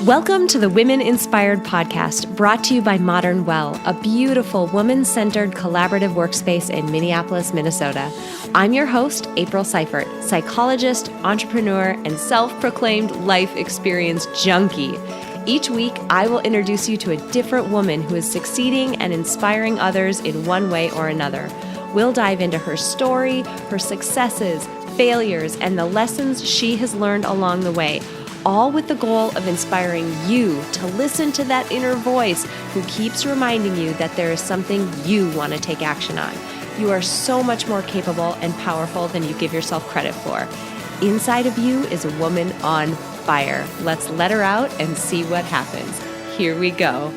Welcome to the Women Inspired podcast, brought to you by Modern Well, a beautiful woman-centered collaborative workspace in Minneapolis, Minnesota. I'm your host, April Seifert, psychologist, entrepreneur, and self-proclaimed life experience junkie. Each week, I will introduce you to a different woman who is succeeding and inspiring others in one way or another. We'll dive into her story, her successes, failures, and the lessons she has learned along the way, all with the goal of inspiring you to listen to that inner voice who keeps reminding you that there is something you want to take action on. You are so much more capable and powerful than you give yourself credit for. Inside of you is a woman on fire. Let's let her out and see what happens. Here we go.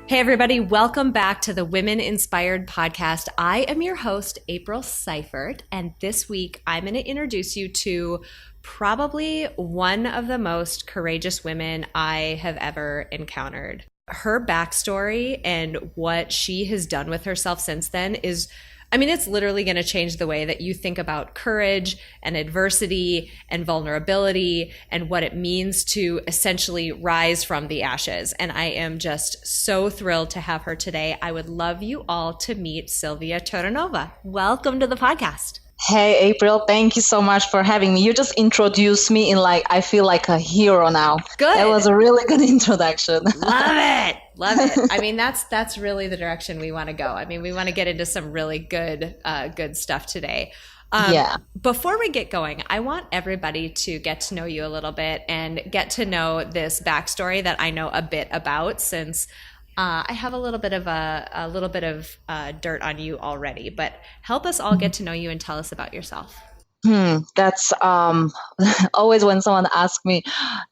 Hey everybody, welcome back to the Women Inspired podcast. I am your host, April Seifert, and this week I'm going to introduce you to probably one of the most courageous women I have ever encountered. Her backstory and what she has done with herself since then is, it's literally going to change the way that you think about courage and adversity and vulnerability and what it means to essentially rise from the ashes. And I am just so thrilled to have her today. I would love you all to meet Silvia Turonova. Welcome to the podcast. Hey, April, thank you so much for having me. You just introduced me in I feel like a hero now. Good. That was a really good introduction. Love it. Love it. That's really the direction we want to go. We want to get into some really good stuff today. Before we get going, I want everybody to get to know you a little bit and get to know this backstory that I know a bit about, since I have a little bit of dirt on you already. But help us all get to know you and tell us about yourself. That's always when someone asks me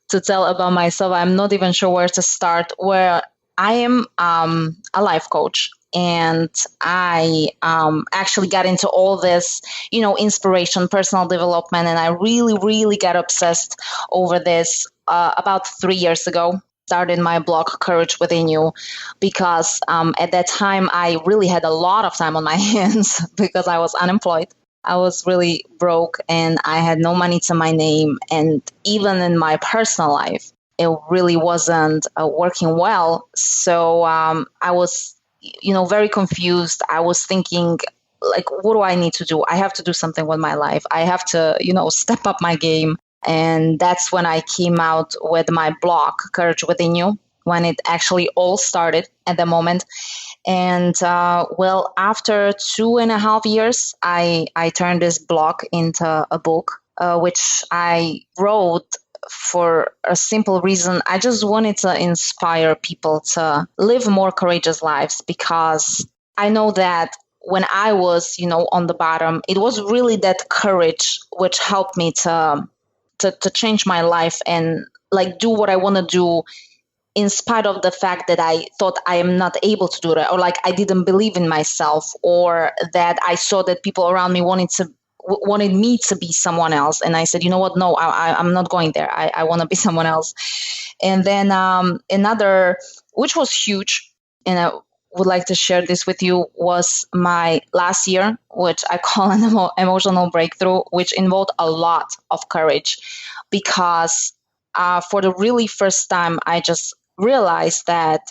to tell about myself, I'm not even sure where to start. Where I am a life coach, and I actually got into all this, inspiration, personal development, and I really, really got obsessed over this about 3 years ago. Started my blog, Courage Within You, because at that time, I really had a lot of time on my hands because I was unemployed. I was really broke and I had no money to my name. And even in my personal life, it really wasn't working well. So I was, very confused. I was thinking, what do I need to do? I have to do something with my life. I have to, step up my game. And that's when I came out with my blog, Courage Within You, when it actually all started at the moment. And after 2.5 years, I turned this blog into a book, which I wrote for a simple reason. I just wanted to inspire people to live more courageous lives, because I know that when I was, on the bottom, it was really that courage which helped me to change my life and do what I want to do, in spite of the fact that I thought I am not able to do that, or I didn't believe in myself, or that I saw that people around me wanted me to be someone else. And I said, you know what? No, I'm not going there. I want to be someone else. And then another, which was huge, and I would like to share this with you, was my last year, which I call an emotional breakthrough, which involved a lot of courage, because for the really first time, I just realized that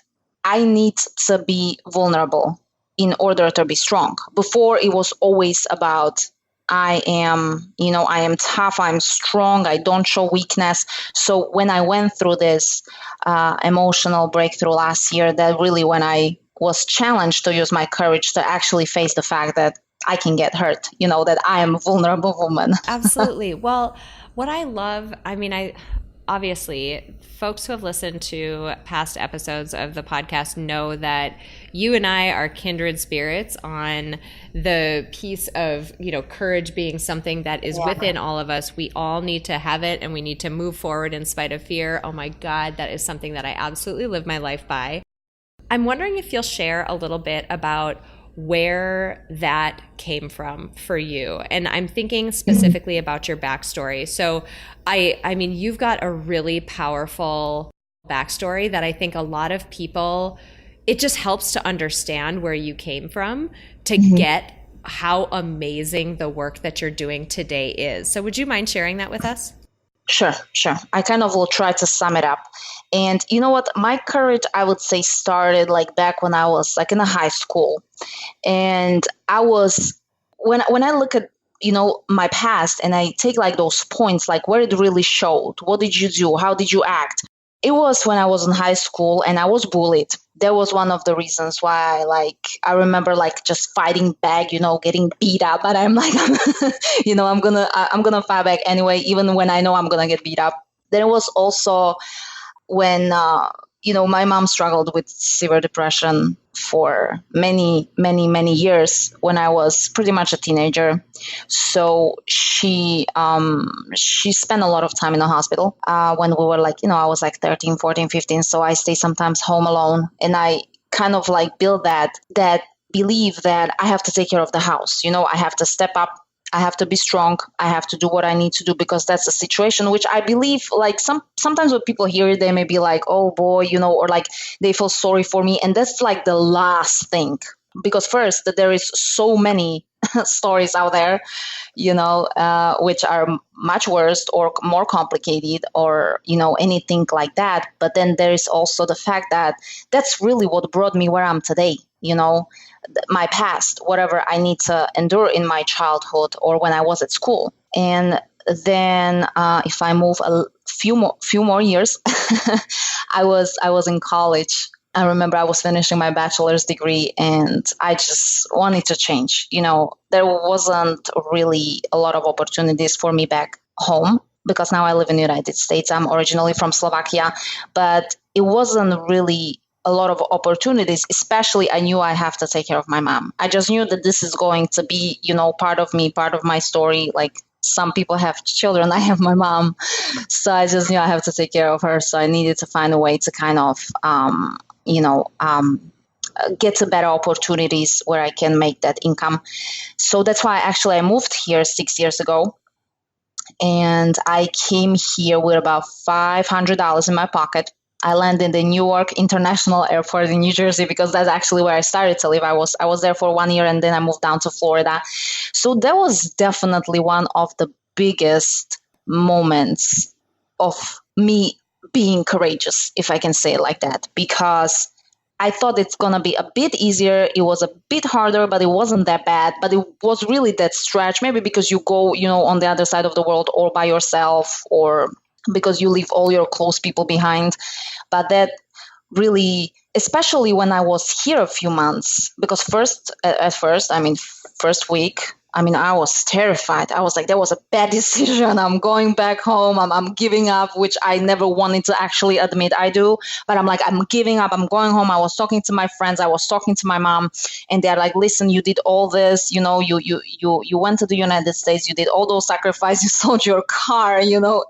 I need to be vulnerable in order to be strong. Before, it was always about, I am tough, I'm strong, I don't show weakness. So when I went through this emotional breakthrough last year, that really when I was challenged to use my courage to actually face the fact that I can get hurt, that I am a vulnerable woman. Absolutely. Well, what I love, obviously, folks who have listened to past episodes of the podcast know that you and I are kindred spirits on the piece of, courage being something that is within all of us. We all need to have it, and we need to move forward in spite of fear. Oh my God, that is something that I absolutely live my life by. I'm wondering if you'll share a little bit about where that came from for you. And I'm thinking specifically about your backstory. So you've got a really powerful backstory that I think a lot of people, it just helps to understand where you came from to get how amazing the work that you're doing today is. So would you mind sharing that with us? Sure. I kind of will try to sum it up. And you know what? My courage, I would say, started like back when I was like in a high school. And I was, when I look at, my past and I take like those points, like where it really showed, what did you do? How did you act? It was when I was in high school and I was bullied. That was one of the reasons why, I remember like just fighting back, getting beat up. But I'm like, I'm gonna fight back anyway, even when I know I'm gonna get beat up. Then it was also when my mom struggled with severe depression for many years when I was pretty much a teenager. So she spent a lot of time in the hospital when we were like, I was like 13, 14, 15. So I stay sometimes home alone, and I kind of like build that belief that I have to take care of the house. I have to step up. I have to be strong. I have to do what I need to do because that's a situation which I believe, like, sometimes when people hear it, they may be like, oh boy, or like they feel sorry for me. And that's like the last thing, because first, that there is so many stories out there, which are much worse or more complicated or, anything like that. But then there is also the fact that that's really what brought me where I'm today, my past, whatever I need to endure in my childhood or when I was at school. And then if I move a few more years, I was in college. I remember I was finishing my bachelor's degree and I just wanted to change. There wasn't really a lot of opportunities for me back home because now I live in the United States. I'm originally from Slovakia, but it wasn't really a lot of opportunities, especially I knew I have to take care of my mom. I just knew that this is going to be, part of me, part of my story. Like some people have children, I have my mom. So I just knew I have to take care of her. So I needed to find a way to kind of, get to better opportunities where I can make that income. So that's why I moved here 6 years ago. And I came here with about $500 in my pocket. I landed in Newark International Airport in New Jersey because that's actually where I started to live. I was there for 1 year and then I moved down to Florida. So that was definitely one of the biggest moments of me being courageous, if I can say it like that, because I thought it's going to be a bit easier. It was a bit harder, but it wasn't that bad. But it was really that stretch, maybe because you go, on the other side of the world all by yourself, or because you leave all your close people behind. But that really, especially when I was here a few months, because first week, I was terrified. I was like, that was a bad decision. I'm going back home. I'm giving up, which I never wanted to actually admit I do. But I'm like, I'm giving up. I'm going home. I was talking to my friends. I was talking to my mom, and they're like, listen, you did all this. You went to the United States. You did all those sacrifices. You sold your car.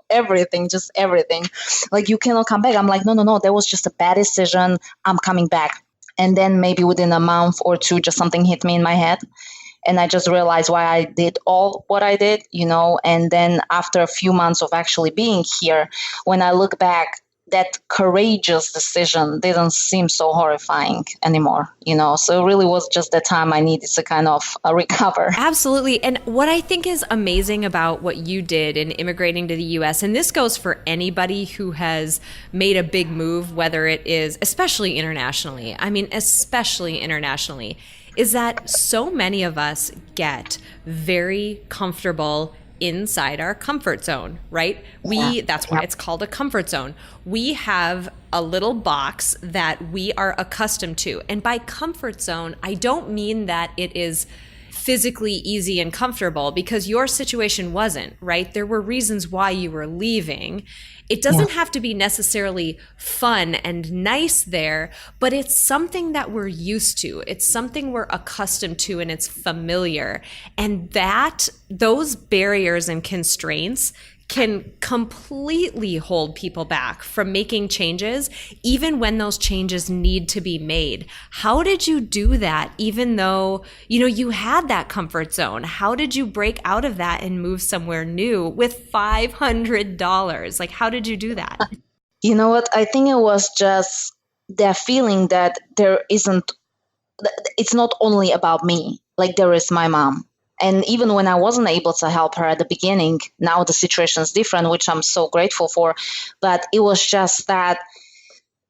Everything, just everything. Like, you cannot come back. I'm like, no. That was just a bad decision. I'm coming back. And then maybe within a month or two, just something hit me in my head. And I just realized why I did all what I did, and then after a few months of actually being here, when I look back, that courageous decision didn't seem so horrifying anymore, so it really was just the time I needed to kind of recover. Absolutely. And what I think is amazing about what you did in immigrating to the US, and this goes for anybody who has made a big move, whether it is especially internationally, is that so many of us get very comfortable inside our comfort zone, right? That's why it's called a comfort zone. We have a little box that we are accustomed to. And by comfort zone, I don't mean that it is physically easy and comfortable, because your situation wasn't, right? There were reasons why you were leaving. It doesn't have to be necessarily fun and nice there, but it's something that we're used to. It's something we're accustomed to, and it's familiar. And those barriers and constraints can completely hold people back from making changes, even when those changes need to be made. How did you do that, even though, you had that comfort zone? How did you break out of that and move somewhere new with $500? Like, how did you do that? You know what? I think it was just the feeling that it's not only about me. Like, there is my mom. And even when I wasn't able to help her at the beginning, now the situation is different, which I'm so grateful for. But it was just that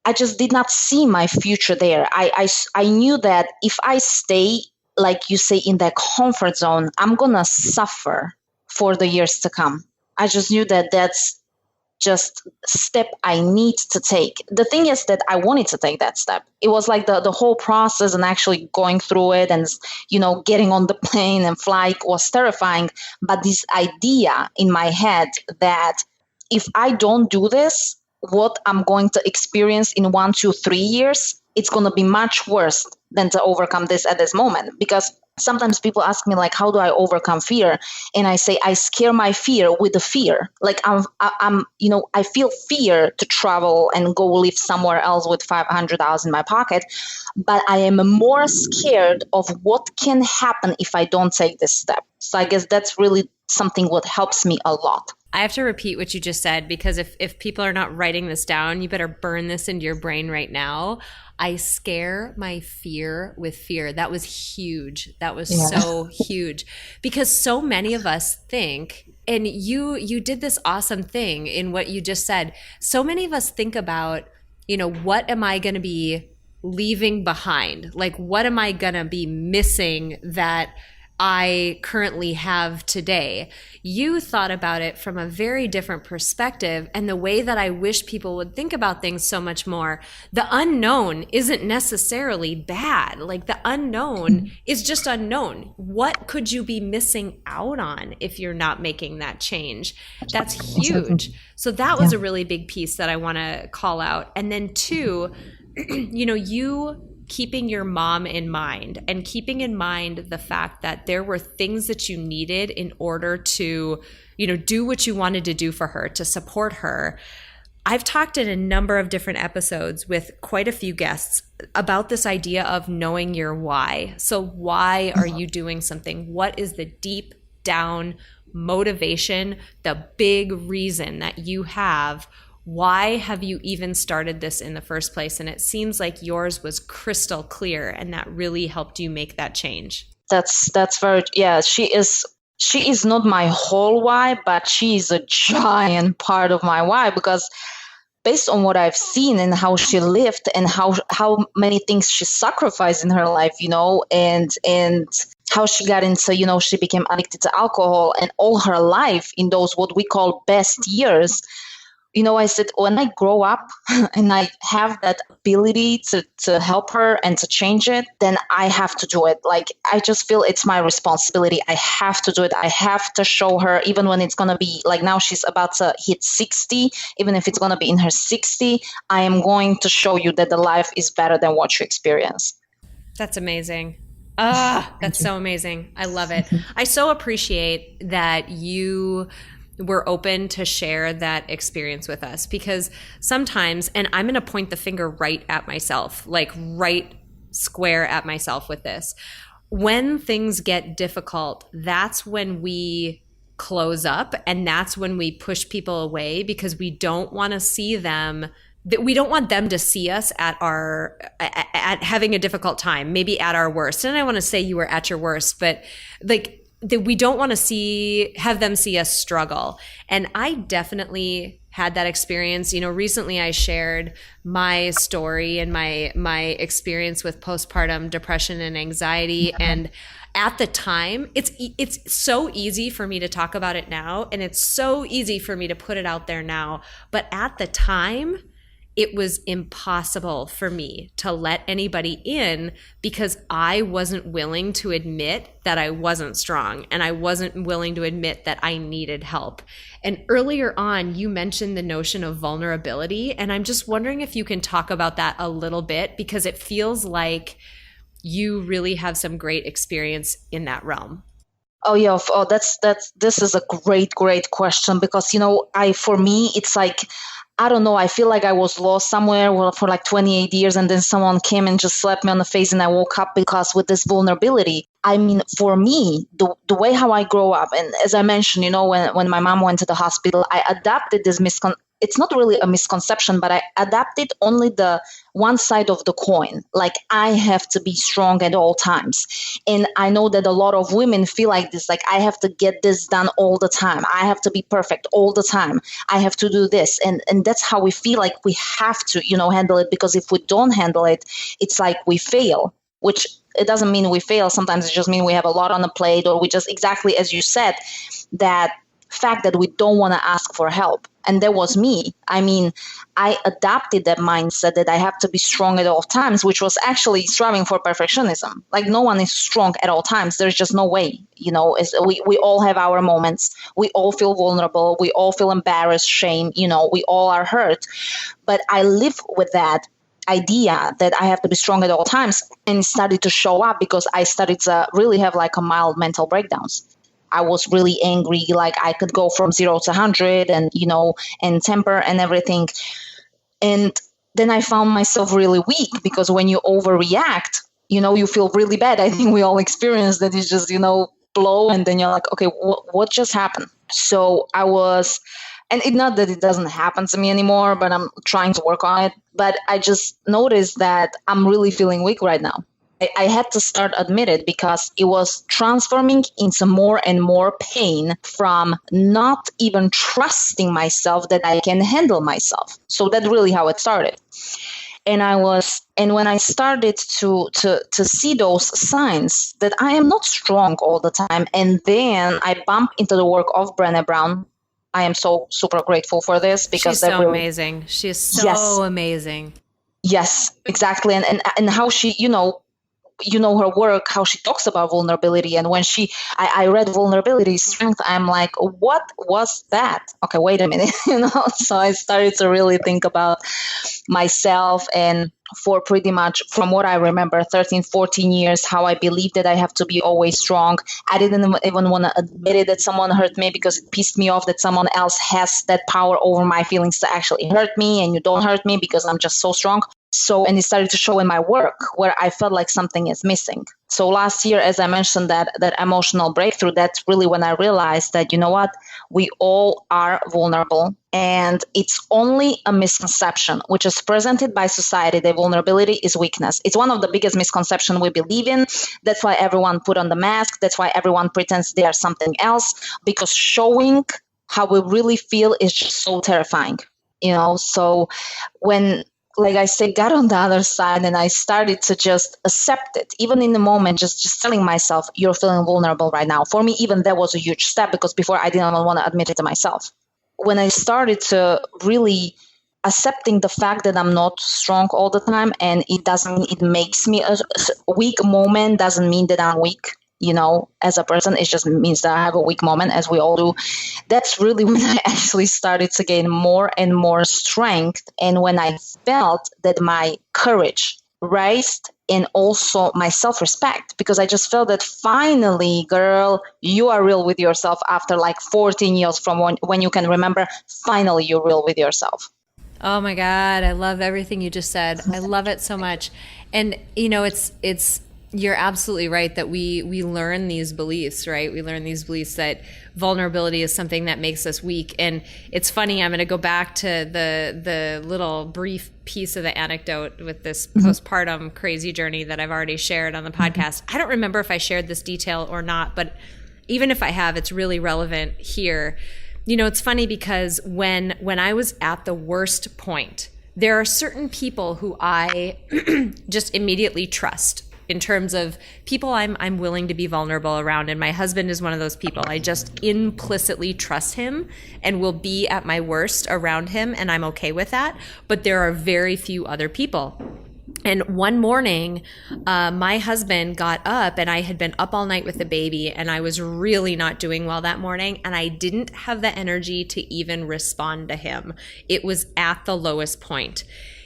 I just did not see my future there. I knew that if I stay, like you say, in that comfort zone, I'm going to suffer for the years to come. I just knew that that's just step I need to take. The thing is that I wanted to take that step. It was like the whole process and actually going through it and, getting on the plane and flying was terrifying. But this idea in my head that if I don't do this, what I'm going to experience in 1, 2, 3 years, it's going to be much worse than to overcome this at this moment. Because sometimes people ask me, like, how do I overcome fear? And I say, I scare my fear with the fear. Like I feel fear to travel and go live somewhere else with $500 in my pocket. But I am more scared of what can happen if I don't take this step. So I guess that's really something what helps me a lot. I have to repeat what you just said, because if people are not writing this down, you better burn this into your brain right now. I scare my fear with fear. That was huge. That was so huge, because so many of us think, and you did this awesome thing in what you just said. So many of us think about, what am I going to be leaving behind? Like, what am I going to be missing that I currently have today? You thought about it from a very different perspective, and the way that I wish people would think about things so much more. The unknown isn't necessarily bad. Like, the unknown is just unknown. What could you be missing out on if you're not making that change? That's huge. So that was a really big piece that I want to call out. And then two, you keeping your mom in mind, and keeping in mind the fact that there were things that you needed in order to, do what you wanted to do for her, to support her. I've talked in a number of different episodes with quite a few guests about this idea of knowing your why. So why are you doing something? What is the deep down motivation, the big reason that you have? Why have you even started this in the first place? And it seems like yours was crystal clear, and that really helped you make that change. That's very, she is not my whole why, but she is a giant part of my why, because based on what I've seen and how she lived and how many things she sacrificed in her life, and how she got into, she became addicted to alcohol, and all her life in those what we call best years. I said, when I grow up and I have that ability to help her and to change it, then I have to do it. Like, I just feel it's my responsibility. I have to do it. I have to show her, even when it's going to be like, now she's about to hit 60, even if it's going to be in her 60, I am going to show you that the life is better than what you experience. That's amazing. That's so amazing. I love it. I so appreciate that you were open to share that experience with us, because sometimes, and I'm going to point the finger right at myself, like right square at myself with this. When things get difficult, that's when we close up, and that's when we push people away, because we don't want to see them. We don't want them to see us at having a difficult time, maybe at our worst. And I want to say you were at your worst, but like, that we don't want to have them see us struggle. And I definitely had that experience. Recently I shared my story and my experience with postpartum depression and anxiety. And at the time, it's so easy for me to talk about it now, and it's so easy for me to put it out there now. But at the time, it was impossible for me to let anybody in, because I wasn't willing to admit that I wasn't strong, and I wasn't willing to admit that I needed help. And earlier on, you mentioned the notion of vulnerability, and I'm just wondering if you can talk about that a little bit, because it feels like you really have some great experience in that realm. Oh yeah. This is a great question, because, for me, it's like, I don't know, I feel like I was lost somewhere for like 28 years, and then someone came and just slapped me on the face, and I woke up, because with this vulnerability, I mean, for me, the way how I grow up, and as I mentioned, when my mom went to the hospital, I adopted this it's not really a misconception, but I adapted only the one side of the coin. Like, I have to be strong at all times. And I know that a lot of women feel like this, like, I have to get this done all the time. I have to be perfect all the time. I have to do this. And that's how we feel like we have to, handle it, because if we don't handle it, it's like we fail, which it doesn't mean we fail. Sometimes it just means we have a lot on the plate, or we just, exactly as you said, that fact that we don't want to ask for help. And that was me. I mean, I adopted that mindset that I have to be strong at all times, which was actually striving for perfectionism. Like, no one is strong at all times. There's just no way. We all have our moments. We all feel vulnerable. We all feel embarrassed, shame. We all are hurt. But I live with that idea that I have to be strong at all times, and it started to show up because I started to really have like a mild mental breakdowns. I was really angry, like I could go from 0 to 100 and, and temper and everything. And then I found myself really weak, because when you overreact, you feel really bad. I think we all experience that. It's just, blow, and then you're like, okay, what just happened? So I was, and it's not that it doesn't happen to me anymore, but I'm trying to work on it. But I just noticed that I'm really feeling weak right now. I had to start admit it, because it was transforming into more and more pain from not even trusting myself that I can handle myself. So that's really how it started. And when I started to see those signs that I am not strong all the time, and then I bump into the work of Brene Brown. I am so super grateful for this, because she's so amazing. She is so amazing. Yes, exactly. And how she, her work, how she talks about vulnerability. And when I read vulnerability strength, I'm like, what was that? Okay, wait a minute. So I started to really think about myself, and for pretty much, from what I remember, 13, 14 years, how I believed that I have to be always strong. I didn't even want to admit it, that someone hurt me, because it pissed me off that someone else has that power over my feelings to actually hurt me, and you don't hurt me because I'm just so strong. So, and it started to show in my work where I felt like something is missing. So last year, as I mentioned, that emotional breakthrough, that's really when I realized that, what, we all are vulnerable, and it's only a misconception which is presented by society that vulnerability is weakness. It's one of the biggest misconceptions we believe in. That's why everyone put on the mask. That's why everyone pretends they are something else, because showing how we really feel is just so terrifying, So when, like I say, got on the other side, and I started to just accept it, even in the moment, just telling myself, you're feeling vulnerable right now. For me, even that was a huge step, because before I didn't want to admit it to myself. When I started to really accepting the fact that I'm not strong all the time, and it makes me a weak moment, doesn't mean that I'm weak. As a person, it just means that I have a weak moment, as we all do. That's really when I actually started to gain more and more strength. And when I felt that my courage raised, and also my self-respect, because I just felt that finally, girl, you are real with yourself after like 14 years from when you can remember. Finally, you're real with yourself. Oh my God. I love everything you just said. I love it so much. And it's you're absolutely right that we learn these beliefs, right? We learn these beliefs that vulnerability is something that makes us weak. And it's funny, I'm going to go back to the little brief piece of the anecdote with this postpartum crazy journey that I've already shared on the podcast. I don't remember if I shared this detail or not, but even if I have, it's really relevant here. It's funny because when I was at the worst point, there are certain people who I just immediately trust in terms of people I'm willing to be vulnerable around. And my husband is one of those people. I just implicitly trust him and will be at my worst around him, and I'm okay with that. But there are very few other people. And one morning, my husband got up, and I had been up all night with the baby, and I was really not doing well that morning, and I didn't have the energy to even respond to him. It was at the lowest point.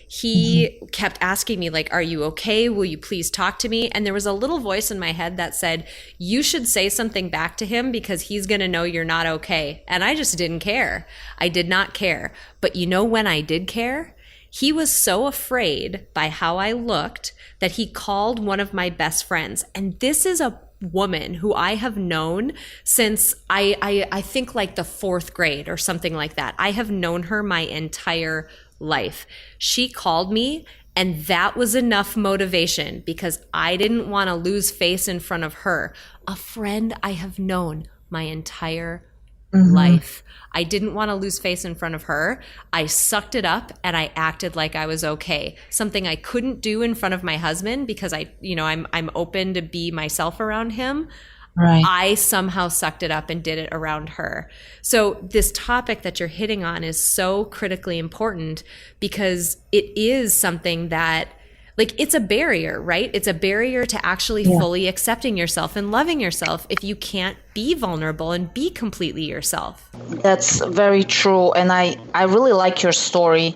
He kept asking me, like, are you okay? Will you please talk to me? And there was a little voice in my head that said, you should say something back to him because he's going to know you're not okay. And I just didn't care. I did not care. But when I did care? He was so afraid by how I looked that he called one of my best friends. And this is a woman who I have known since I think like the fourth grade or something like that. I have known her my entire life. She called me, and that was enough motivation because I didn't want to lose face in front of her, a friend I have known my entire life. I didn't want to lose face in front of her. I sucked it up and I acted like I was okay. Something I couldn't do in front of my husband because I'm open to be myself around him. Right. I somehow sucked it up and did it around her. So this topic that you're hitting on is so critically important because it is something that, like, it's a barrier, right? It's a barrier to actually fully accepting yourself and loving yourself if you can't be vulnerable and be completely yourself. That's very true. And I really like your story,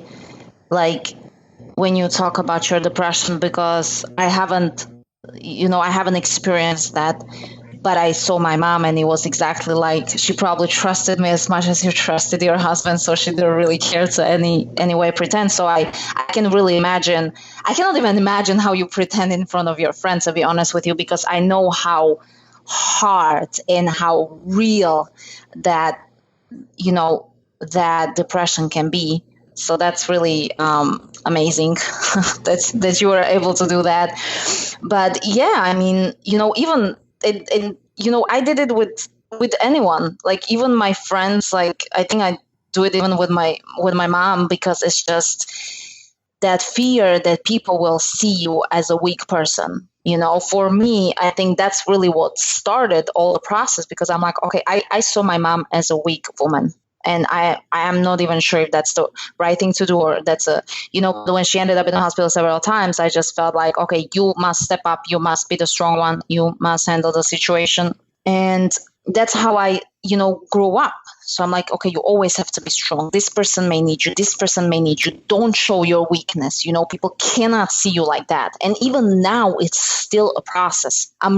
like when you talk about your depression, because I haven't experienced that. But I saw my mom, and it was exactly like she probably trusted me as much as you trusted your husband. So she didn't really care to any way pretend. So I can really imagine. I cannot even imagine how you pretend in front of your friends, to be honest with you, because I know how hard and how real that depression can be. So that's really amazing that you were able to do that. But yeah, I mean, even. I did it with anyone, like even my friends. Like I think I do it even with my mom, because it's just that fear that people will see you as a weak person. For me, I think that's really what started all the process, because I'm like, okay, I saw my mom as a weak woman. And I am not even sure if that's the right thing to do, or that's when she ended up in the hospital several times, I just felt like, okay, you must step up. You must be the strong one. You must handle the situation. And that's how I, grew up. So I'm like, okay, you always have to be strong. This person may need you. This person may need you. Don't show your weakness. People cannot see you like that. And even now, it's still a process. I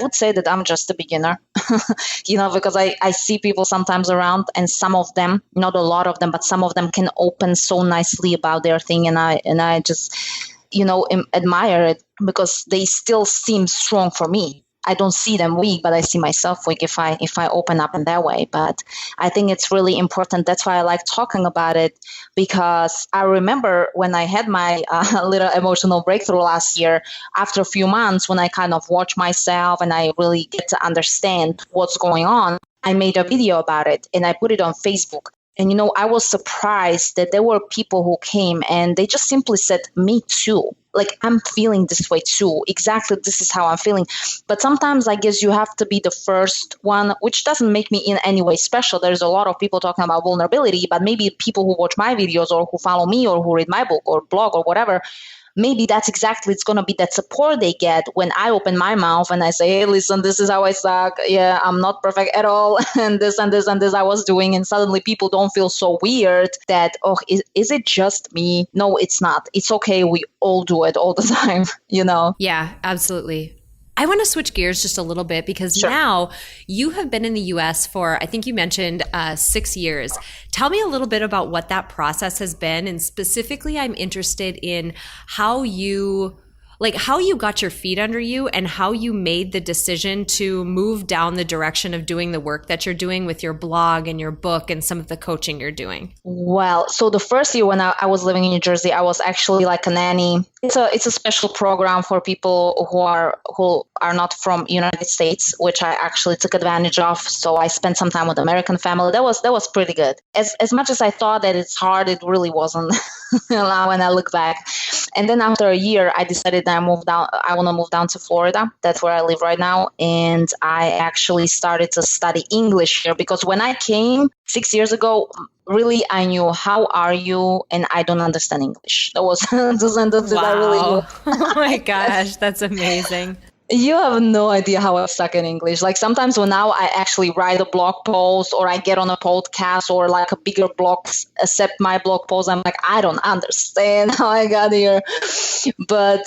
would say that I'm just a beginner, because I see people sometimes around, and some of them, not a lot of them, but some of them can open so nicely about their thing. And I just, admire it, because they still seem strong for me. I don't see them weak, but I see myself weak if I open up in that way. But I think it's really important. That's why I like talking about it, because I remember when I had my little emotional breakthrough last year, after a few months, when I kind of watch myself and I really get to understand what's going on, I made a video about it and I put it on Facebook. And, I was surprised that there were people who came and they just simply said, me too. Like, I'm feeling this way too. Exactly. This is how I'm feeling. But sometimes I guess you have to be the first one, which doesn't make me in any way special. There's a lot of people talking about vulnerability, but maybe people who watch my videos or who follow me or who read my book or blog or whatever, maybe that's exactly, it's going to be that support they get when I open my mouth and I say, hey, listen, this is how I suck. Yeah, I'm not perfect at all. And this and this and this I was doing. And suddenly people don't feel so weird that, oh, is it just me? No, it's not. It's okay. We all do it all the time, Yeah, absolutely. I want to switch gears just a little bit, because Sure. Now you have been in the US for, I think you mentioned 6 years. Tell me a little bit about what that process has been. And specifically, I'm interested in how you got your feet under you and how you made the decision to move down the direction of doing the work that you're doing with your blog and your book and some of the coaching you're doing. Well, so the first year when I was living in New Jersey, I was actually like a nanny. It's a special program for people who are not from United States, which I actually took advantage of. So I spent some time with American family. That was pretty good. As much as I thought that it's hard, it really wasn't. When I look back. And then after a year, I decided that I want to move down to Florida. That's where I live right now. And I actually started to study English here, because when I came 6 years ago, really, I knew, how are you? And I don't understand English. That was the sentence that I really knew. Oh my gosh, that's amazing. You have no idea how I suck in English. Like sometimes when now I actually write a blog post or I get on a podcast or like a bigger blog, accept my blog post, I'm like, I don't understand how I got here. But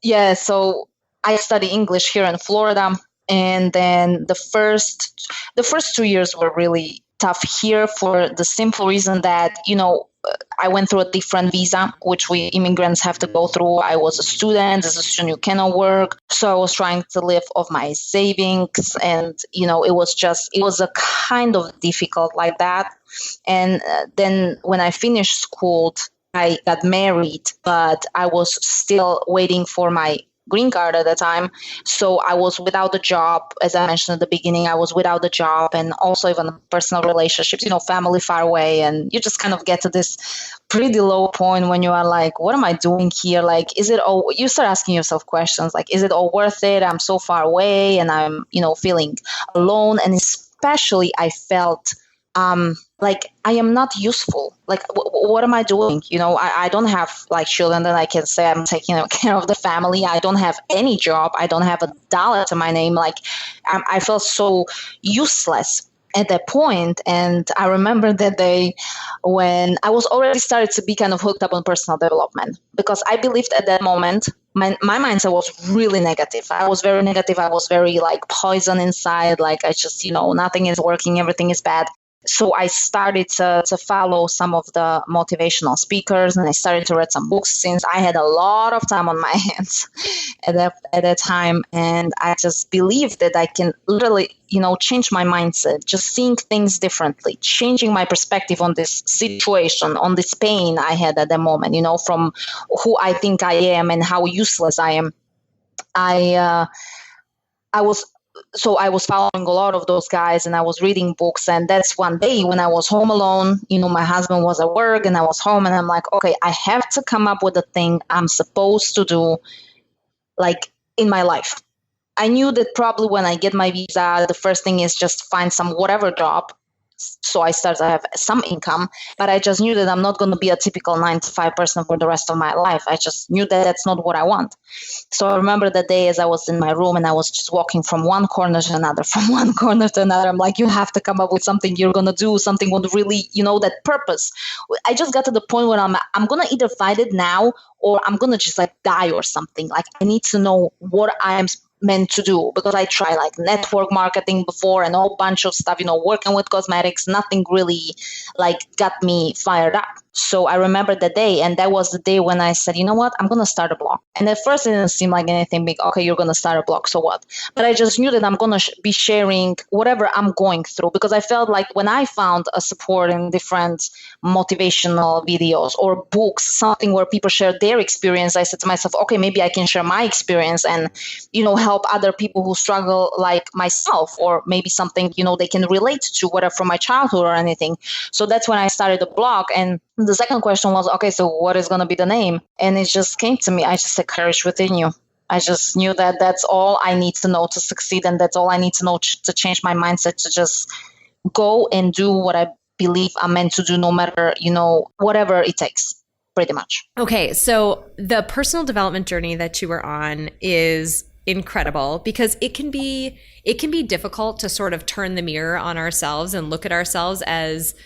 yeah, so I study English here in Florida. And then the first 2 years were really tough here for the simple reason that, I went through a different visa, which we immigrants have to go through. I was a student. As a student, you cannot work. So I was trying to live off my savings. And, it was a kind of difficult like that. And then when I finished school, I got married, but I was still waiting for my green card at the time. So I was without a job. As I mentioned at the beginning, I was without a job, and also even personal relationships, family far away. And you just kind of get to this pretty low point when you are like, what am I doing here? Like, you start asking yourself questions like, is it all worth it? I'm so far away and I'm, feeling alone. And especially I felt like I am not useful. Like, what am I doing? I don't have like children that I can say I'm taking care of the family. I don't have any job. I don't have $1 to my name. Like, I felt so useless at that point. And I remember that day when I was already started to be kind of hooked up on personal development, because I believed at that moment, my mindset was really negative. I was very negative. I was very like poison inside. Like, I just, nothing is working. Everything is bad. So I started to follow some of the motivational speakers, and I started to read some books since I had a lot of time on my hands at that time. And I just believed that I can literally, change my mindset, just seeing things differently, changing my perspective on this situation, on this pain I had at the moment, from who I think I am and how useless I am. I was following a lot of those guys, and I was reading books. And that's one day when I was home alone, my husband was at work and I was home, and I'm like, okay, I have to come up with a thing I'm supposed to do like in my life. I knew that probably when I get my visa, the first thing is just find some whatever job. So I started to have some income, but I just knew that I'm not going to be a typical 9-to-5 person for the rest of my life. I just knew that that's not what I want. So I remember the day as I was in my room and I was just walking from one corner to another, I'm like, you have to come up with something you're going to do, something with really, that purpose. I just got to the point where I'm going to either find it now or I'm going to just like die or something. Like, I need to know what I am meant to do, because I tried like network marketing before and a whole bunch of stuff, working with cosmetics. Nothing really like got me fired up. So I remember the day, and that was the day when I said, you know what, I'm going to start a blog. And at first it didn't seem like anything big. Okay, you're going to start a blog, so what? But I just knew that I'm going to be sharing whatever I'm going through, because I felt like when I found a support in different motivational videos or books, something where people share their experience, I said to myself, okay, maybe I can share my experience and, help other people who struggle like myself, or maybe something, they can relate to, whether from my childhood or anything. So that's when I started the blog. And the second question was, okay, so what is going to be the name? And it just came to me. I just said, courage within you. I just knew that that's all I need to know to succeed. And that's all I need to know to change my mindset, to just go and do what I believe I'm meant to do, no matter, whatever it takes, pretty much. Okay. So the personal development journey that you were on is incredible, because it can be difficult to sort of turn the mirror on ourselves and look at ourselves as,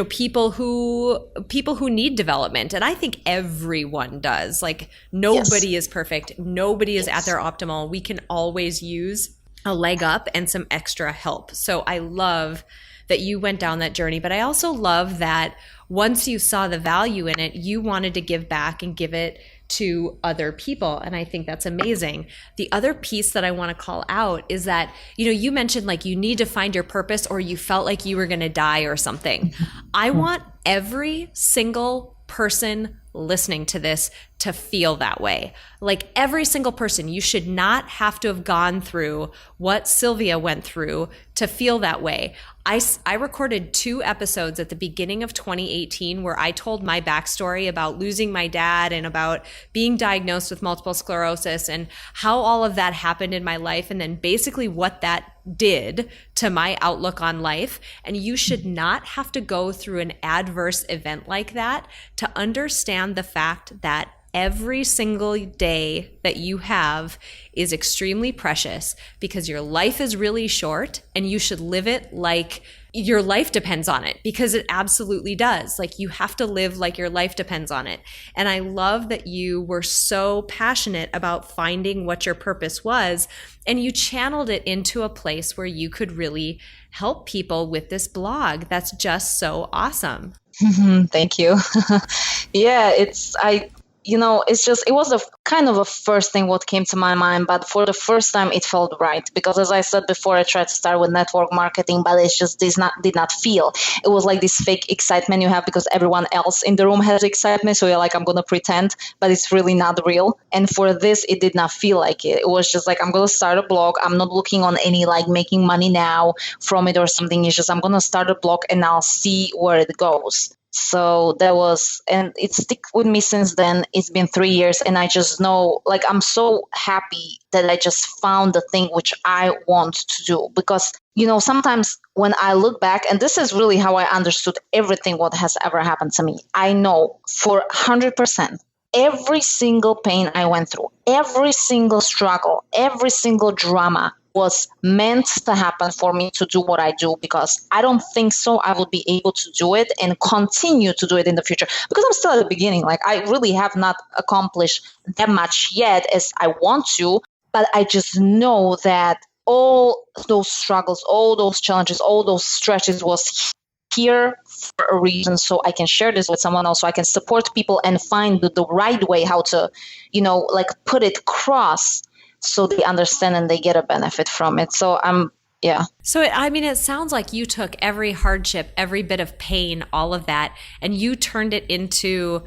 people who need development. And I think everyone does. Like, nobody is perfect. Nobody is at their optimal. We can always use a leg up and some extra help. So I love that you went down that journey, but I also love that once you saw the value in it, you wanted to give back and give it to other people. And I think that's amazing. The other piece that I want to call out is that, you mentioned like you need to find your purpose, or you felt like you were going to die or something. I want every single person listening to this to feel that way. Like, every single person, you should not have to have gone through what Silvia went through to feel that way. I recorded 2 episodes at the beginning of 2018 where I told my backstory about losing my dad and about being diagnosed with multiple sclerosis and how all of that happened in my life, and then basically what that did to my outlook on life. And you should not have to go through an adverse event like that to understand the fact that every single day that you have is extremely precious, because your life is really short and you should live it like your life depends on it, because it absolutely does. Like, you have to live like your life depends on it. And I love that you were so passionate about finding what your purpose was, and you channeled it into a place where you could really help people with this blog. That's just so awesome. Thank you. Yeah, it was a kind of a first thing what came to my mind, but for the first time it felt right, because as I said before, I tried to start with network marketing, but it just did not feel. It was like this fake excitement you have because everyone else in the room has excitement, so you're like, I'm gonna pretend, but it's really not real. And for this, it did not feel like it. It was just like, I'm gonna start a blog. I'm not looking on any like making money now from it or something. It's just, I'm gonna start a blog and I'll see where it goes. So that was, and it stick with me since then. It's been 3 years, and I just know, like, I'm so happy that I just found the thing which I want to do. Because, sometimes when I look back, and this is really how I understood everything what has ever happened to me, I know for 100%, every single pain I went through, every single struggle, every single drama was meant to happen for me to do what I do, because I don't think so I would be able to do it and continue to do it in the future, because I'm still at the beginning. Like, I really have not accomplished that much yet as I want to, but I just know that all those struggles, all those challenges, all those stretches was here for a reason, so I can share this with someone else, so I can support people and find the right way how to, like, put it across so they understand and they get a benefit from it. So yeah. So, it sounds like you took every hardship, every bit of pain, all of that, and you turned it into,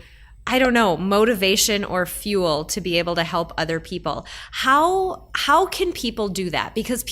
I don't know, motivation or fuel to be able to help other people. How can people do that? Because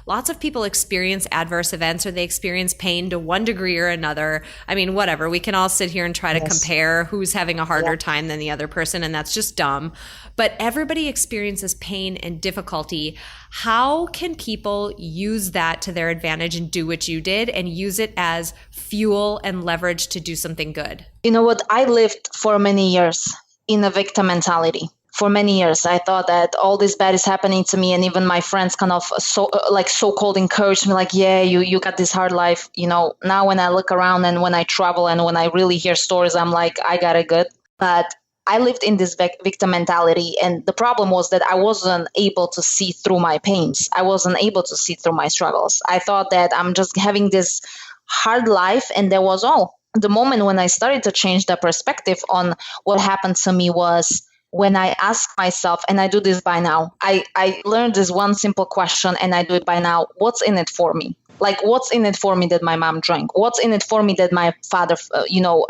lots of people experience adverse events, or they experience pain to one degree or another. Whatever. We can all sit here and try to compare who's having a harder time than the other person, and that's just dumb. But everybody experiences pain and difficulty. How can people use that to their advantage and do what you did, and use it as fuel and leverage to do something good? You know what? I lived for many years in a victim mentality. For many years, I thought that all this bad is happening to me, and even my friends kind of so-called encouraged me, like, yeah, you got this hard life. Now when I look around and when I travel and when I really hear stories, I'm like, I got it good. But I lived in this victim mentality, and the problem was that I wasn't able to see through my pains. I wasn't able to see through my struggles. I thought that I'm just having this hard life, and that was all. The moment when I started to change the perspective on what happened to me was when I ask myself, and I do this by now, I learned this one simple question, and I do it by now: what's in it for me? Like, what's in it for me that my mom drank? What's in it for me that my father,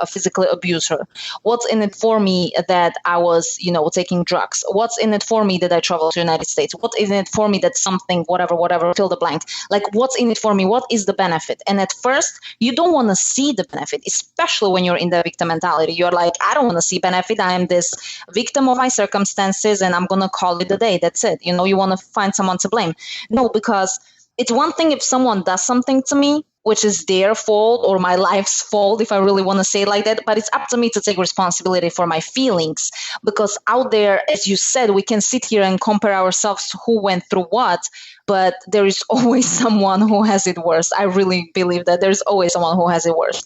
physically abused her? What's in it for me that I was, taking drugs? What's in it for me that I traveled to the United States? What is in it for me that something, whatever, fill the blank. Like, what's in it for me? What is the benefit? And at first, you don't want to see the benefit, especially when you're in the victim mentality. You're like, I don't want to see benefit. I am this victim of my circumstances, and I'm going to call it a day. That's it. You want to find someone to blame. No, because it's one thing if someone does something to me, which is their fault or my life's fault, if I really want to say it like that, but it's up to me to take responsibility for my feelings. Because out there, as you said, we can sit here and compare ourselves to who went through what, but there is always someone who has it worse. I really believe that there's always someone who has it worse.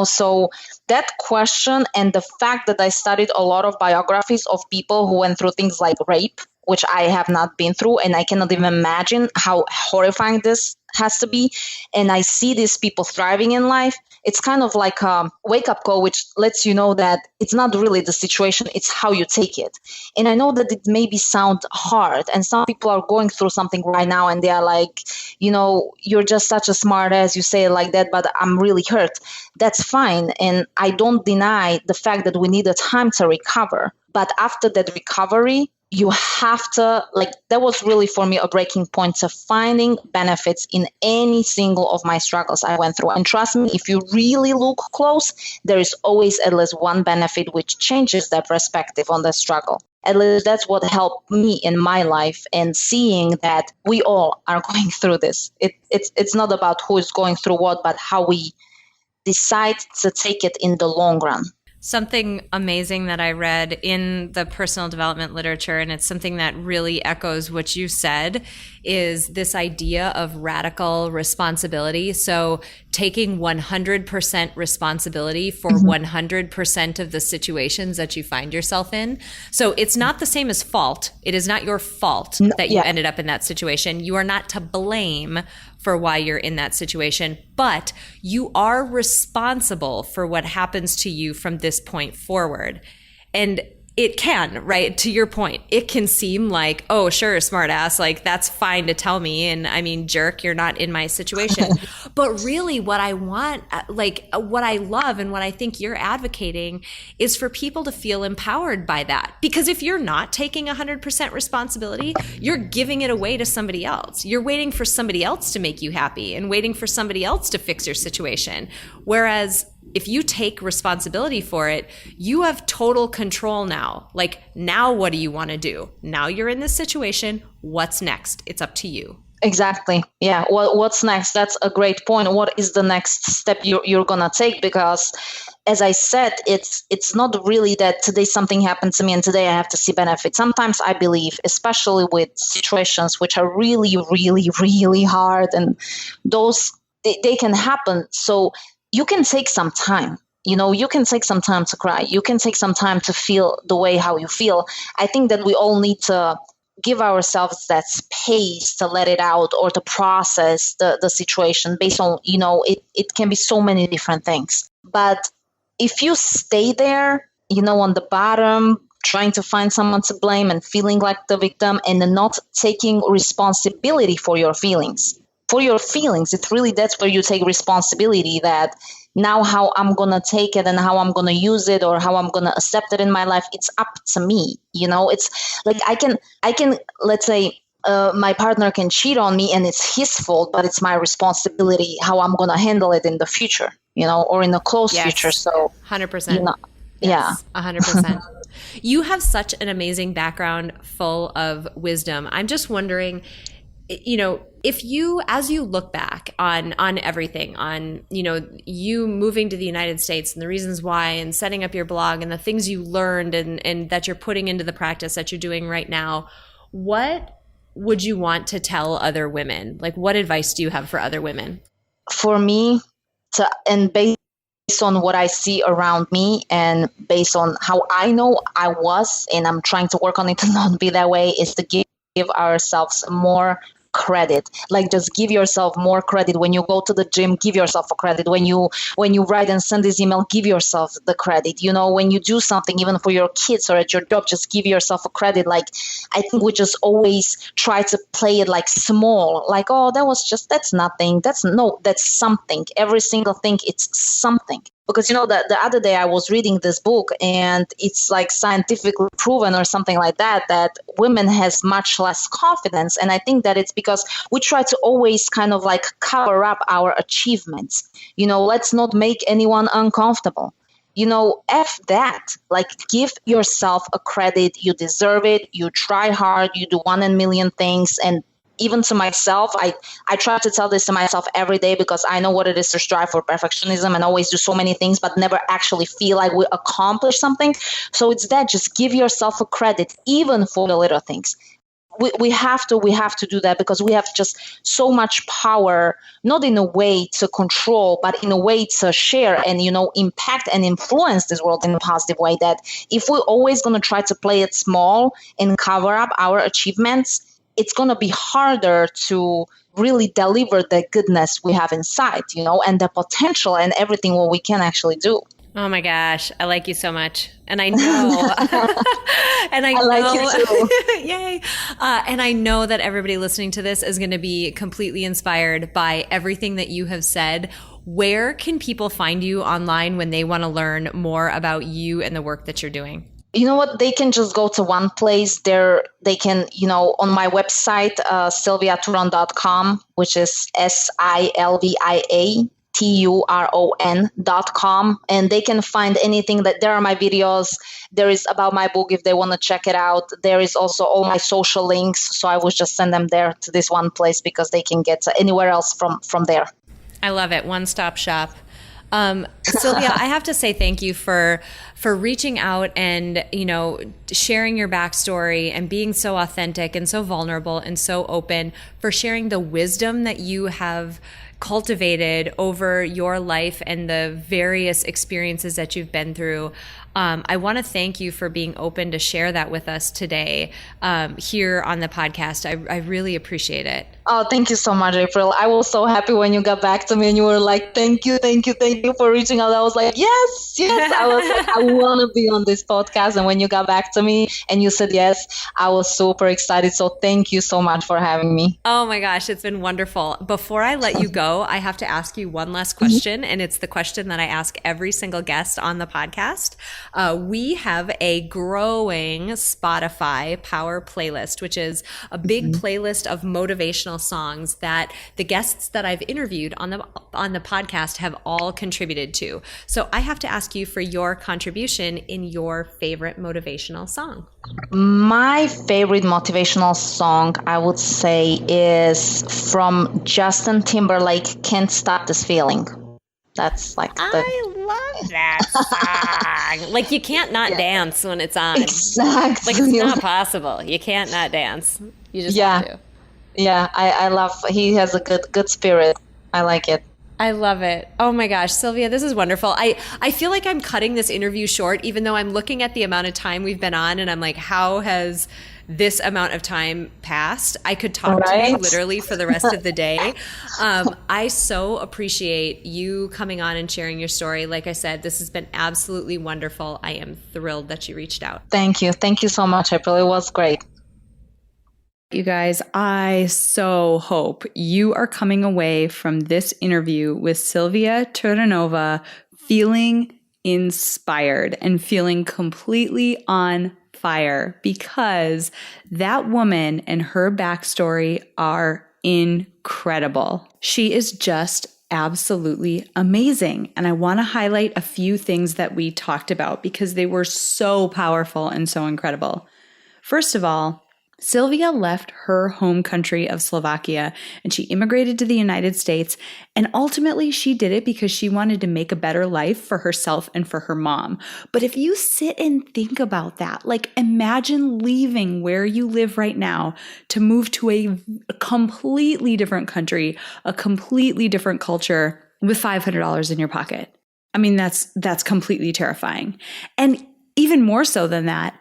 So that question, and the fact that I studied a lot of biographies of people who went through things like rape, which I have not been through, and I cannot even imagine how horrifying this has to be. And I see these people thriving in life. It's kind of like a wake-up call, which lets you know that it's not really the situation, it's how you take it. And I know that it maybe sound hard, and some people are going through something right now, and they are like, you're just such a smart ass, you say it like that, but I'm really hurt. That's fine. And I don't deny the fact that we need a time to recover. But after that recovery, you have to, that was really for me a breaking point to finding benefits in any single of my struggles I went through. And trust me, if you really look close, there is always at least one benefit which changes that perspective on the struggle. At least that's what helped me in my life, and seeing that we all are going through this. It's not about who is going through what, but how we decide to take it in the long run. Something amazing that I read in the personal development literature, and it's something that really echoes what you said, is this idea of radical responsibility. So taking 100% responsibility for 100% of the situations that you find yourself in. So it's not the same as fault. It is not your fault that you ended up in that situation. You are not to blame for why you're in that situation, but you are responsible for what happens to you from this point forward. And it can, right? To your point, it can seem like, oh, sure, smart ass, like that's fine to tell me. And I mean, jerk, you're not in my situation. But really what I want, like what I love and what I think you're advocating is for people to feel empowered by that. Because if you're not taking 100% responsibility, you're giving it away to somebody else. You're waiting for somebody else to make you happy and waiting for somebody else to fix your situation. Whereas if you take responsibility for it, you have total control now. Like, now what do you want to do? Now you're in this situation. What's next? It's up to you. Exactly. Yeah. Well, what's next? That's a great point. What is the next step you're going to take? Because as I said, it's not really that today something happened to me and today I have to see benefit. Sometimes I believe, especially with situations which are really, really, really hard, and those, they can happen. So you can take some time. You can take some time to cry. You can take some time to feel the way how you feel. I think that we all need to give ourselves that space to let it out or to process the situation based on, it can be so many different things. But if you stay there, on the bottom, trying to find someone to blame and feeling like the victim and not taking responsibility for your feelings, it's really, that's where you take responsibility, that now how I'm going to take it and how I'm going to use it or how I'm going to accept it in my life, it's up to me. It's like I can, let's say, my partner can cheat on me and it's his fault, but it's my responsibility how I'm going to handle it in the future, or in the close future. So 100%. Yeah. 100%. You have such an amazing background full of wisdom. I'm just wondering, if you, as you look back on everything, on, you moving to the United States and the reasons why and setting up your blog and the things you learned and that you're putting into the practice that you're doing right now, what would you want to tell other women? Like, what advice do you have for other women? For me, and based on what I see around me and based on how I know I was, and I'm trying to work on it to not be that way, is to give ourselves more credit. Like, just give yourself more credit. When you go to the gym, give yourself a credit. When you write and send this email, give yourself the credit. When you do something, even for your kids or at your job, just give yourself a credit. Like, I think we just always try to play it like small, like, oh, that's nothing. That's something. Every single thing, it's something. Because, the other day I was reading this book and it's like scientifically proven or something like that women has much less confidence. And I think that it's because we try to always kind of like cover up our achievements. Let's not make anyone uncomfortable. F that. Like, give yourself a credit. You deserve it. You try hard. You do 1 in a million things. And even to myself, I try to tell this to myself every day, because I know what it is to strive for perfectionism and always do so many things, but never actually feel like we accomplish something. So it's that, just give yourself a credit, even for the little things. We have to do that, because we have just so much power, not in a way to control, but in a way to share and, impact and influence this world in a positive way. That if we're always going to try to play it small and cover up our achievements, it's going to be harder to really deliver the goodness we have inside, and the potential and everything what we can actually do. Oh my gosh, I like you so much. And I know. And I like you too. Yay. And I know that everybody listening to this is going to be completely inspired by everything that you have said. Where can people find you online when they want to learn more about you and the work that you're doing? You know what? They can just go to one place. They can, on my website, silviaturon.com, which is silviaturon.com. And they can find anything that there are my videos. There is about my book if they want to check it out. There is also all my social links. So I will just send them there to this one place, because they can get anywhere else from there. I love it. One-stop shop. Silvia, I have to say thank you for for reaching out and, sharing your backstory and being so authentic and so vulnerable and so open, for sharing the wisdom that you have cultivated over your life and the various experiences that you've been through. I want to thank you for being open to share that with us today here on the podcast. I really appreciate it. Oh, thank you so much, April. I was so happy when you got back to me and you were like, thank you for reaching out. I was like, yes. I was like, I want to be on this podcast. And when you got back to me and you said yes, I was super excited. So thank you so much for having me. Oh my gosh, it's been wonderful. Before I let you go, I have to ask you one last question. And it's the question that I ask every single guest on the podcast. We have a growing Spotify Power playlist, which is a big playlist of motivational songs that the guests that I've interviewed on the podcast have all contributed to. So I have to ask you for your contribution in your favorite motivational song. My favorite motivational song, I would say, is from Justin Timberlake, Can't Stop This Feeling. That's like I love that song. Like you can't not dance when it's on. Exactly. Like it's not possible. You can't not dance. You just have to. Yeah, I love, he has a good spirit. I like it. I love it. Oh my gosh, Silvia, this is wonderful. I feel like I'm cutting this interview short, even though I'm looking at the amount of time we've been on and I'm like, how has this amount of time passed? I could talk to you literally for the rest of the day. I so appreciate you coming on and sharing your story. Like I said, this has been absolutely wonderful. I am thrilled that you reached out. Thank you. Thank you so much, April. It was great. You guys, I so hope you are coming away from this interview with Silvia Turonova feeling inspired and feeling completely on fire, because that woman and her backstory are incredible. She is just absolutely amazing. And I want to highlight a few things that we talked about because they were so powerful and so incredible. First of all, Silvia left her home country of Slovakia and she immigrated to the United States. And ultimately, she did it because she wanted to make a better life for herself and for her mom. But if you sit and think about that, like imagine leaving where you live right now to move to a completely different country, a completely different culture with $500 in your pocket. I mean, that's completely terrifying. And even more so than that,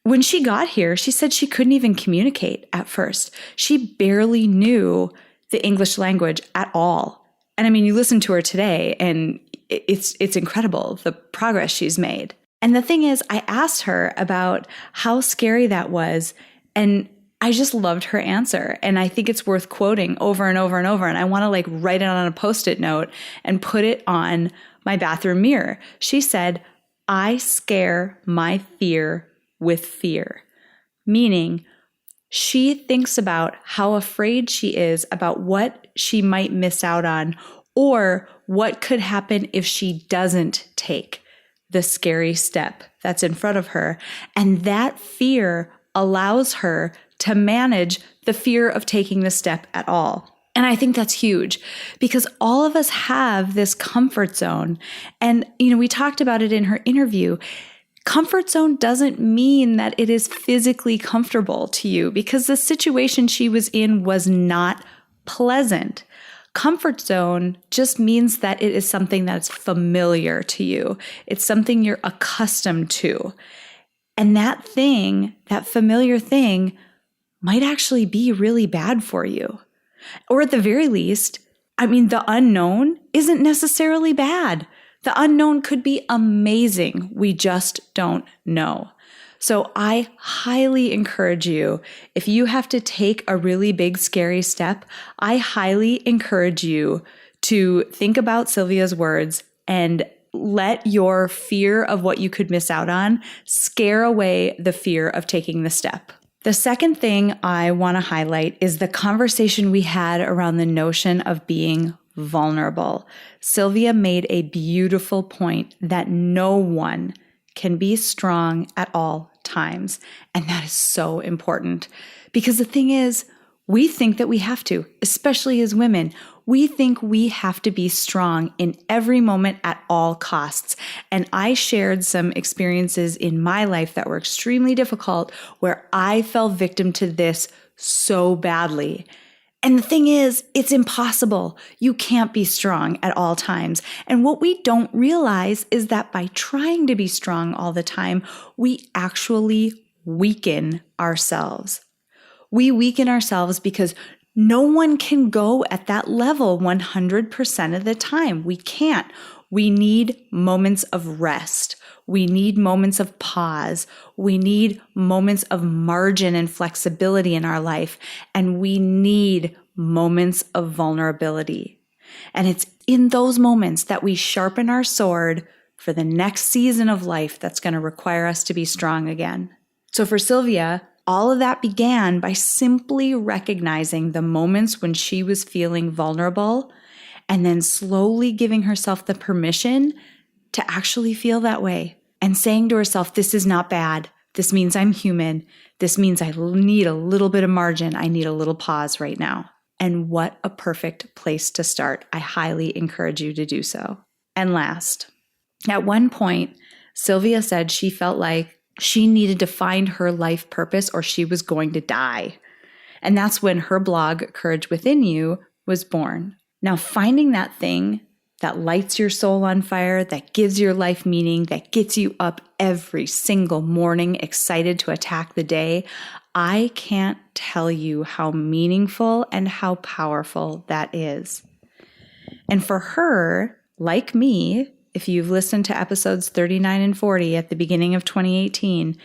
when she got here, she said she couldn't even communicate at first. She barely knew the English language at all. And I mean, you listen to her today and it's incredible, the progress she's made. And the thing is, I asked her about how scary that was, and I just loved her answer. And I think it's worth quoting over and over and over. And I want to like write it on a Post-it note and put it on my bathroom mirror. She said, "I scare my fear with fear," meaning she thinks about how afraid she is about what she might miss out on or what could happen if she doesn't take the scary step that's in front of her. And that fear allows her to manage the fear of taking the step at all. And I think that's huge because all of us have this comfort zone. And, we talked about it in her interview. Comfort zone doesn't mean that it is physically comfortable to you because the situation she was in was not pleasant. Comfort zone just means that it is something that's familiar to you. It's something you're accustomed to. And that thing, that familiar thing, might actually be really bad for you. Or at the very least, the unknown isn't necessarily bad. The unknown could be amazing. We just don't know. So I highly encourage you, if you have to take a really big, scary step, I highly encourage you to think about Silvia's words and let your fear of what you could miss out on scare away the fear of taking the step. The second thing I want to highlight is the conversation we had around the notion of being vulnerable. Silvia made a beautiful point that no one can be strong at all times. And that is so important because the thing is, we think that we have to, especially as women. We think we have to be strong in every moment at all costs. And I shared some experiences in my life that were extremely difficult where I fell victim to this so badly. And the thing is, it's impossible. You can't be strong at all times. And what we don't realize is that by trying to be strong all the time, we actually weaken ourselves. We weaken ourselves because no one can go at that level 100% of the time. We can't. We need moments of rest. We need moments of pause. We need moments of margin and flexibility in our life. And we need moments of vulnerability. And it's in those moments that we sharpen our sword for the next season of life that's going to require us to be strong again. So for Silvia, all of that began by simply recognizing the moments when she was feeling vulnerable and then slowly giving herself the permission to actually feel that way and saying to herself, this is not bad. This means I'm human. This means I need a little bit of margin. I need a little pause right now. And what a perfect place to start. I highly encourage you to do so. And last, at one point, Silvia said she felt like she needed to find her life purpose or she was going to die. And that's when her blog, Courage Within You, was born. Now, finding that thing that lights your soul on fire, that gives your life meaning, that gets you up every single morning excited to attack the day, I can't tell you how meaningful and how powerful that is. And for her, like me, if you've listened to episodes 39 and 40 at the beginning of 2018,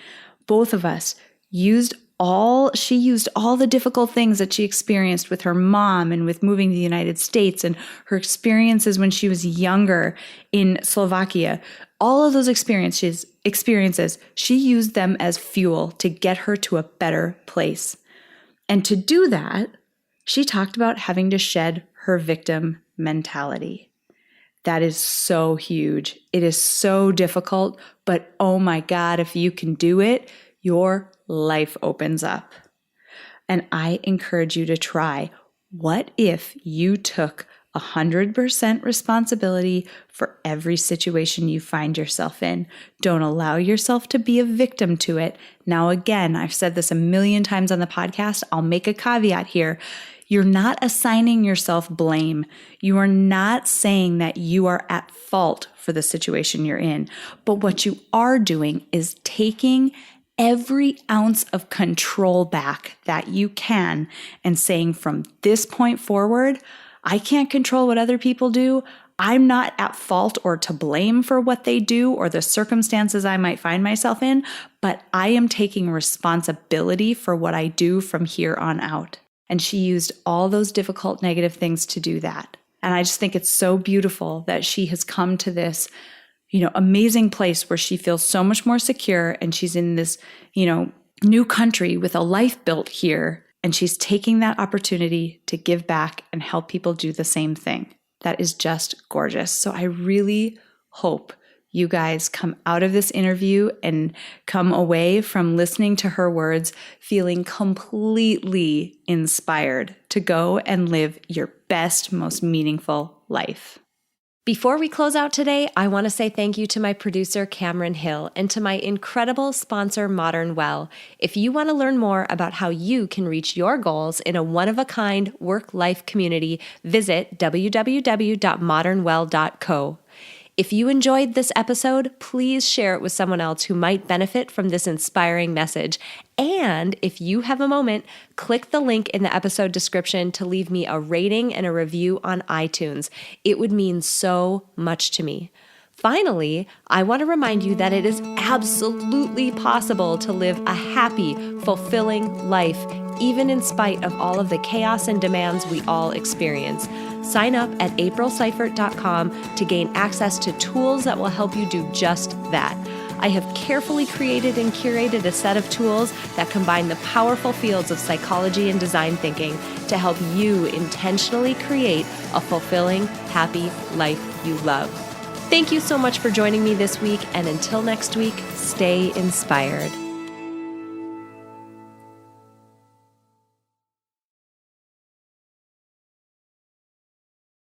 both of us she used all the difficult things that she experienced with her mom and with moving to the United States and her experiences when she was younger in Slovakia. All of those experiences, she used them as fuel to get her to a better place. And to do that, she talked about having to shed her victim mentality. That is so huge. It is so difficult, but oh my God, if you can do it, your life opens up. And I encourage you to try. What if you took 100% responsibility for every situation you find yourself in? Don't allow yourself to be a victim to it. Now, again, I've said this a million times on the podcast. I'll make a caveat here. You're not assigning yourself blame. You are not saying that you are at fault for the situation you're in. But what you are doing is taking every ounce of control back that you can and saying, from this point forward, I can't control what other people do. I'm not at fault or to blame for what they do or the circumstances I might find myself in, but I am taking responsibility for what I do from here on out. And she used all those difficult negative things to do that. And I just think it's so beautiful that she has come to this, amazing place where she feels so much more secure and she's in this, new country with a life built here. And she's taking that opportunity to give back and help people do the same thing. That is just gorgeous. So I really hope you guys come out of this interview and come away from listening to her words feeling completely inspired to go and live your best, most meaningful life. Before we close out today, I want to say thank you to my producer, Cameron Hill, and to my incredible sponsor, Modern Well. If you want to learn more about how you can reach your goals in a one-of-a-kind work-life community, visit www.modernwell.co. If you enjoyed this episode, please share it with someone else who might benefit from this inspiring message. And if you have a moment, click the link in the episode description to leave me a rating and a review on iTunes. It would mean so much to me. Finally, I want to remind you that it is absolutely possible to live a happy, fulfilling life, even in spite of all of the chaos and demands we all experience. Sign up at aprilseifert.com to gain access to tools that will help you do just that. I have carefully created and curated a set of tools that combine the powerful fields of psychology and design thinking to help you intentionally create a fulfilling, happy life you love. Thank you so much for joining me this week, and until next week, stay inspired.